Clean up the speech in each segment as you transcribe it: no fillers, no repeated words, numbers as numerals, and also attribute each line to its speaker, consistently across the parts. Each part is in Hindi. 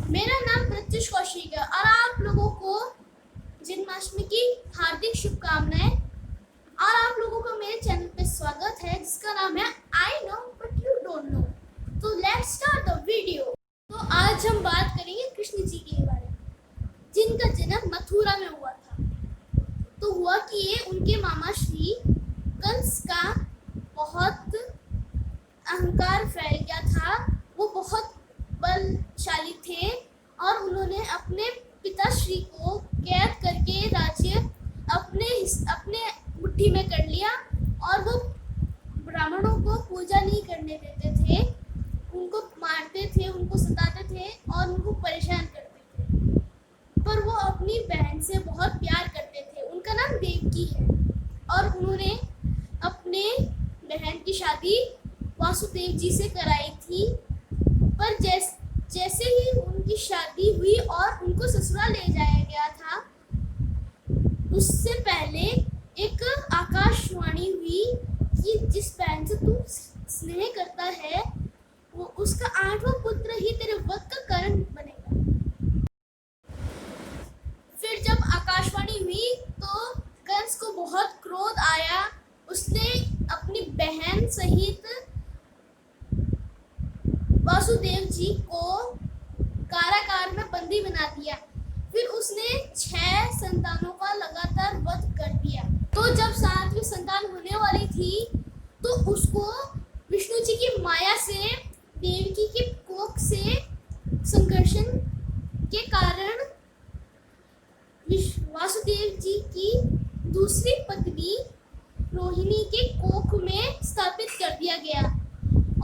Speaker 1: मेरा नाम प्रत्युष कौशिक है और आप लोगों को जन्माष्टमी की हार्दिक शुभकामनाएं। और आप लोगों का मेरे चैनल पे स्वागत है जिसका नाम है I know but you don't know. तो लेट्स स्टार्ट द वीडियो। तो आज हम बात करेंगे कृष्ण जी के बारे में, जिनका जन्म मथुरा में हुआ था। तो हुआ कि ये उनके मामा श्री कंस का बहुत अहंकार फैल गया था। वो बहुत बलशाली थे और उन्होंने अपने पिताश्री को कैद करके राज्य अपने मुट्ठी में कर लिया और वो ब्राह्मणों को पूजा नहीं करने देते थे, उनको मारते थे, उनको सताते थे और उनको परेशान करते थे। पर वो अपनी बहन से बहुत प्यार करते थे, उनका नाम देवकी है और उन्होंने अपने बहन की शादी वासुदेव जी से कराई थी। पर जैसे ही उनकी शादी हुई और उनको ससुराल ले जाया गया था, उससे पहले एक आकाशवाणी हुई कि जिस बहन से तू स्नेह करता है वो उसका 8वां पुत्र ही तेरे वध का कारण बनेगा। फिर जब आकाशवाणी हुई तो कंस को बहुत क्रोध आया। उसने अपनी बहन सहित वासुदेव जी को कारागार में बंदी बना दिया। फिर उसने 6 संतानों का लगातार वध कर दिया। तो जब 7वीं संतान होने वाली थी तो उसको विष्णु जी की माया से, देवकी के कोख से संकर्षण के कारण वासुदेव जी की दूसरी पत्नी रोहिणी के कोख में स्थापित कर दिया गया।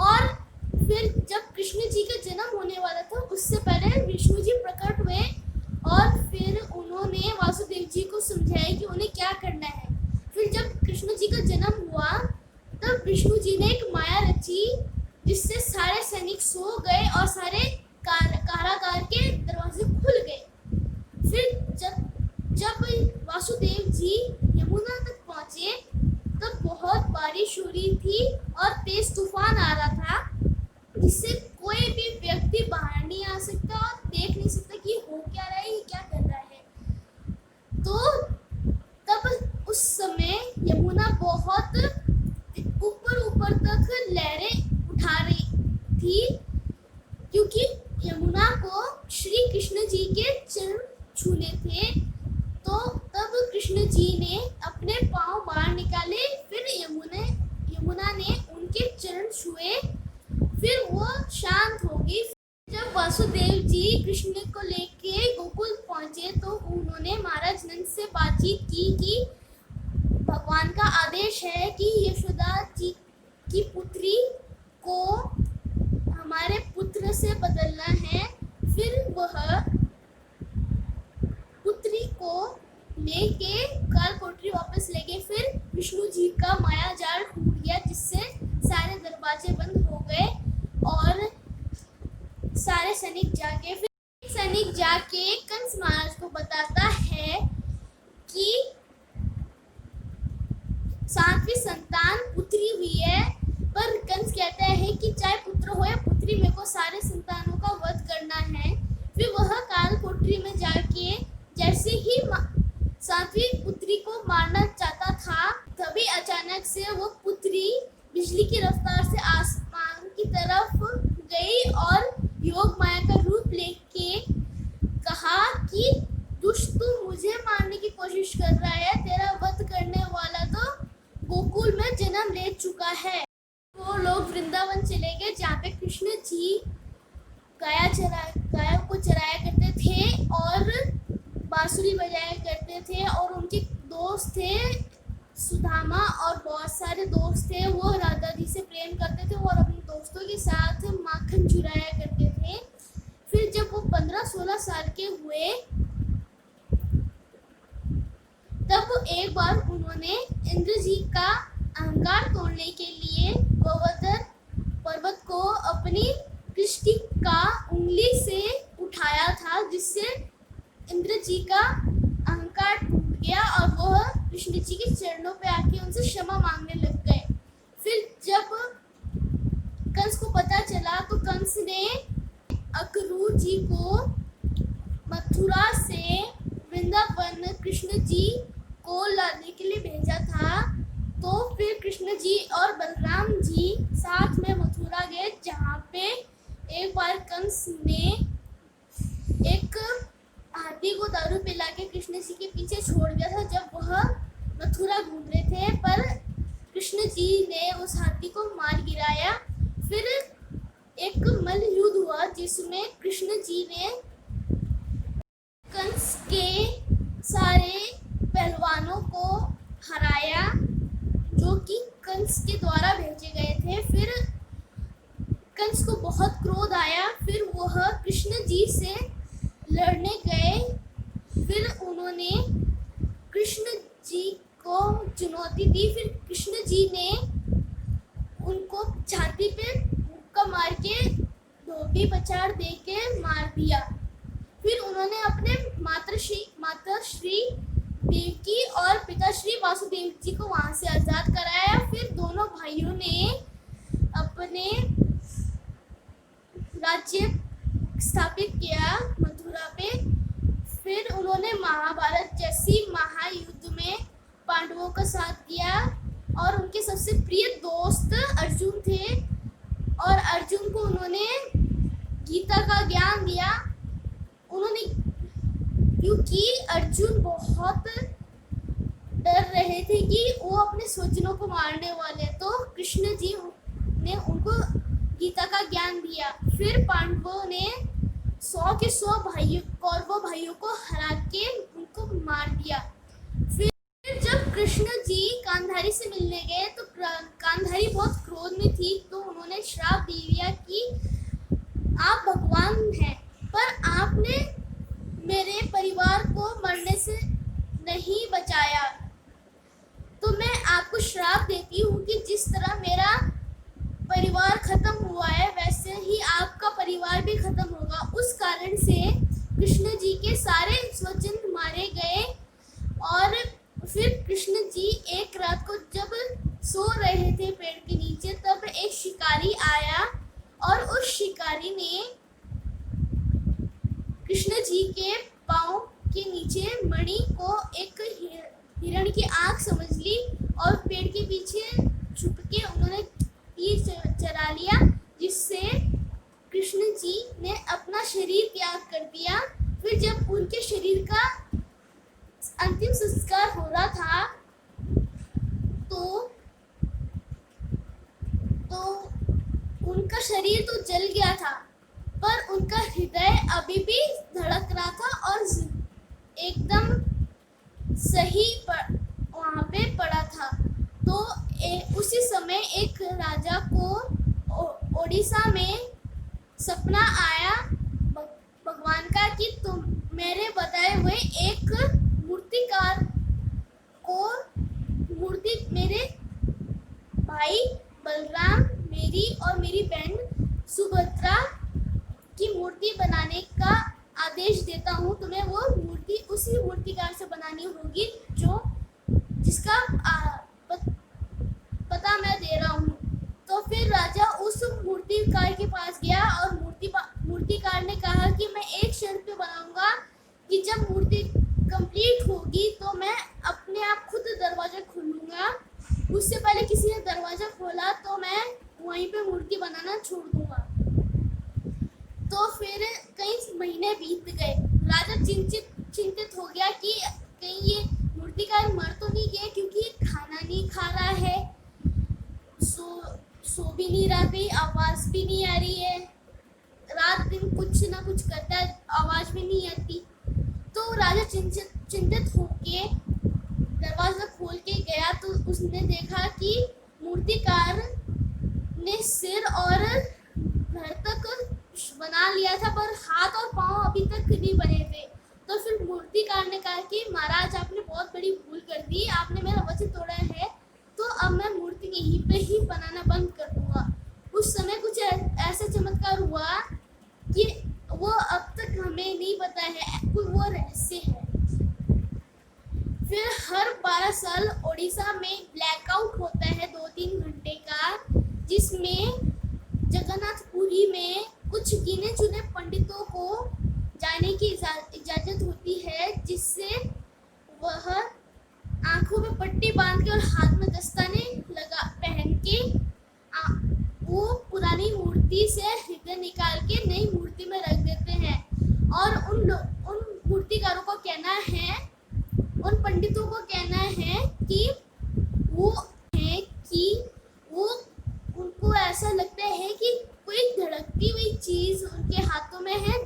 Speaker 1: और फिर जब कृष्ण जी का जन्म होने वाला था उससे पहले विष्णु जी प्रकट हुए और फिर उन्होंने वासुदेव जी को समझाया कि उन्हें क्या करना है। फिर जब कृष्ण जी का जन्म हुआ तब विष्णु जी ने एक माया रची जिससे सारे सैनिक सो गए और सारे कारागार के दरवाजे खुल गए। फिर जब वासुदेव जी यमुना तक पहुंचे तब बहुत बारिश हो रही थी और तेज तूफान आ रहा था जिससे कोई भी व्यक्ति बाहर नहीं आ सकता और देख नहीं सकता कि हो क्या रहा है, ये क्या कर रहा है। तो तब उस समय यमुना बहुत ऊपर तक लहरें उठा रही थी क्योंकि यमुना को श्री कृष्ण जी के चरण छूने थे। तो तब कृष्ण जी ने अपने पांव बाहर निकाले, फिर यमुना ने उनके चरण छुए, फिर वो शांत हो गई। जब वासुदेव जी कृष्ण को लेके गोकुल पहुंचे तो उन्होंने महाराज नंद से बातचीत की कि भगवान का आदेश है कि यशोदा जी की पुत्री को हमारे पुत्र से बदलना है। फिर वह पुत्री को लेके कालकोठरी वापस ले गए। फिर विष्णु जी का माया जाल टूट गया जिससे सारे दरवाजे बंद हो गए और सारे सैनिक जाके, फिर सैनिक जाके कंस महाराज को बताता है कि 7वीं संतान पुत्री हुई है। पर कंस कहता है कि चाहे पुत्र हो या पुत्री, मेरे को सारे संतानों का वध करना है। फिर वह कालकोठरी में जाके जैसे ही 7वीं पुत्री को मारना चाहता था तभी अचानक से वो पुत्री बिजली की रफ्तार से आसमान की तरफ गई और योग माया का रूप लेके कहा कि दुष्ट, तू मुझे मारने की कोशिश कर रहा है, तेरा वध करने वाला तो गोकुल में जन्म ले चुका है। वो लोग वृंदावन चले गए जहाँ पे कृष्ण जी गायों को चराया करते थे और बांसुरी बजाया करते थे। और उनके दोस्त थे सुदामा और बहुत सारे दोस्त थे, वो राधा जी से प्रेम करते थे और अपने दोस्तों के साथ माखन चुराया करते थे। फिर जब वो 15-16 साल के हुए तब एक बार उन्होंने इंद्र जी का अहंकार तोड़ने के लिए गोवर्धन पर्वत को अपनी कृष्टि का उंगली से उठाया था जिससे इंद्र जी का अहंकार टूट गया और वह कृष्ण जी के चरणों पे आके उनसे क्षमा मांगने लग गए। फिर जब कंस को पता चला तो कंस ने अक्रूर जी को कृष्ण जी को लाने के लिए भेजा था। तो फिर कृष्ण जी और बलराम जी साथ में मथुरा गए, जहाँ पे एक बार कंस ने एक हाथी को दारू पिला के कृष्ण जी के पीछे छोड़ दिया था जब वह मथुरा घूम रहे थे, पर कृष्ण जी ने उस हाथी को मार गिराया। फिर एक मल्ल युद्ध हुआ जिसमें कृष्ण जी ने कंस के सारे पहलवानों को हराया, जो कि कंस के द्वारा भेजे गए थे। फिर कंस को बहुत क्रोध आया, फिर वह कृष्ण जी से लड़ने गए। फिर उन्होंने कृष्ण जी को चुनौती दी। फिर कृष्ण जी ने उनको छाती पे मुक्का मार के धोबी पछाड़ दे के मार दिया। फिर उन्होंने अपने माताश्री देवकी और पिताश्री वासुदेव जी को वहां से आजाद कराया। फिर दोनों भाइयों ने अपने राज्य स्थापित किया मथुरा पे। फिर उन्होंने महाभारत जैसी महायुद्ध में पांडवों का साथ दिया और उनके सबसे प्रिय दोस्त अर्जुन थे, और अर्जुन को उन्होंने गीता का ज्ञान दिया। उन्होंने, क्योंकि अर्जुन बहुत डर रहे थे कि वो अपने स्वजनों को मारने वाले, तो कृष्ण जी ने उनको गीता का ज्ञान दिया। फिर पांडवों ने 100 के 100 कौरवों भाइयों को हरा के उनको मार दिया। फिर जब कृष्ण जी गांधारी से मिलने गए तो गांधारी बहुत क्रोध में थी, तो उन्होंने श्राप दे दिया कि आप भगवान हैं, पर आपने मेरे परिवार को मरने से नहीं बचाया, तो मैं आपको श्राप देती हूँ कि जिस तरह मेरा परिवार खत्म हुआ है वैसे ही आपका परिवार भी खत्म होगा। उस कारण से कृष्ण जी के सारे स्वजन मारे गए। और फिर कृष्ण जी एक रात को जब सो रहे थे पेड़ के नीचे, तब एक शिकारी आया और उस शिकारी ने कृष्ण जी के पाँव के नीचे मणि को एक हिरण की आंख समझ ली और पेड़ के पीछे छुप के उन्होंने तीर चला लिया, जिससे कृष्ण जी ने अपना शरीर त्याग कर दिया। फिर जब उनके शरीर का अंतिम संस्कार हो रहा था तो उनका शरीर तो जल गया था, पर उनका हृदय अभी भी धड़क रहा था और एकदम सही वहाँ पे पड़ा था। तो उसी समय एक राजा को ओडिशा में सपना आया भगवान का कि तुम मेरे बताए हुए एक मूर्तिकार को मेरे भाई बलराम, मेरी और मेरी बहन सुभद्रा की मूर्ति बनाने का आदेश देता हूँ। तुम्हें वो मूर्ति उसी मूर्तिकार से बनानी होगी जिसका पता मैं दे रहा हूँ। तो फिर राजा उस मूर्तिकार के पास गया और मूर्तिकार ने कहा कि मैं एक शर्त पे बनाऊंगा कि जब मूर्ति कंप्लीट होगी तो मैं अपने आप खुद दरवाजा खोलूंगा। उससे पहले किसी ने दरवाजा खोला तो मैं वहीं पे मूर्ति बनाना छोड़ दूंगा। तो फिर कई महीने बीत गए। राजा चिंतित हो गया कि कहीं ये मूर्तिकार मर तो नहीं गया, क्योंकि खाना नहीं खा रहा है, सो भी नहीं रहा, भी आवाज भी नहीं आ रही है, रात दिन कुछ ना कुछ करता है, आवाज भी नहीं आती। तो राजा चिंतित होके दरवाजा खोल के गया तो उसने देखा कि मूर्तिकार ने सिर और घर तक बना लिया था, पर हाथ और पांव अभी तक नहीं बने थे। तो फिर मूर्तिकार ने कहा कि महाराज, आपने बहुत बड़ी भूल कर दी, आपने मेरा वचन तोड़ा है, तो अब मैं मूर्ति यहीं पे ही बनाना बंद कर दूंगा। उस समय कुछ ऐसा चमत्कार हुआ कि वो अब तक हमें नहीं पता है, वो रहस्य है। फिर हर 12 साल ओडिशा में ब्लैकआउट होता है 2-3 घंटे का, जिसमें जगन्नाथपुरी में कुछ गिने चुने पंडितों को जाने की इजाजत होती है, जिससे वह मिट्टी से हृदय निकाल के नई मूर्ति में रख देते हैं। और उन मूर्तिकारों को कहना है, उन पंडितों को कहना है कि वो उनको ऐसा लगता है कि कोई धड़कती हुई चीज उनके हाथों में है,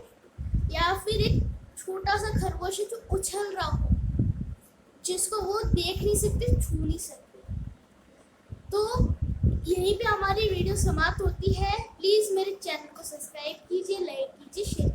Speaker 1: या फिर एक छोटा सा खरगोश है जो उछल रहा हो, जिसको वो देख नहीं सकते, छू नहीं सकते। तो यहीं पे हमारी वीडियो समाप्त होती है। प्लीज मेरे चैनल को सब्सक्राइब कीजिए, लाइक कीजिए, शेयर